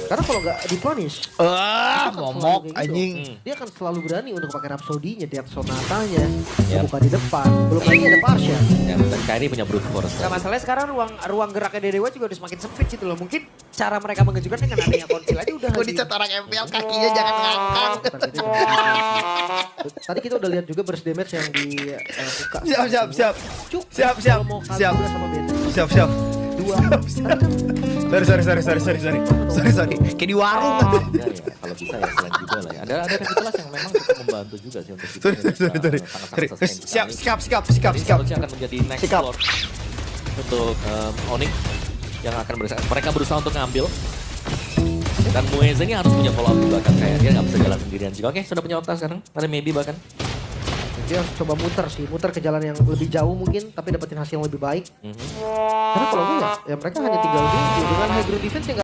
Karena kalau nggak dipunish, momok anjing. dia akan selalu berani untuk pakai Rhapsody-nya, dia sonatanya, Yap. buka di depan. Belum lagi ada Parsha. Ya, dan Kairi punya brute force. Nah masalahnya sekarang ruang geraknya Dewa juga udah semakin sempit gitu loh. Mungkin cara mereka mengejutkan dengan adanya konsil aja udah. Gue dicat orang MPL kakinya jangan ngangkang. Tadi kita udah lihat juga burst damage yang dibuka. Siap. Cuk, Siap. kalau mau kali Siap. dua sama beta. Siap. Dua. Sorry. Kayak di warung. Ya, kalau bisa ya selain juga lah ya. Ada Nicholas yang memang cukup membantu juga sih untuk Sorry. Siap. Siap. Harusnya akan menjadi next Sikap. floor untuk Onyx yang akan mereka berusaha untuk ngambil. Dan Mueze ini harus punya follow up di belakang kayak dia nggak bisa jalan sendirian juga. Oke, sudah punya optas sekarang. Ada maybe bahkan. Dia harus coba muter ke jalan yang lebih jauh mungkin, tapi dapetin hasil yang lebih baik. Karena kalau gue ya mereka hanya tinggal di dengan high ground defense yang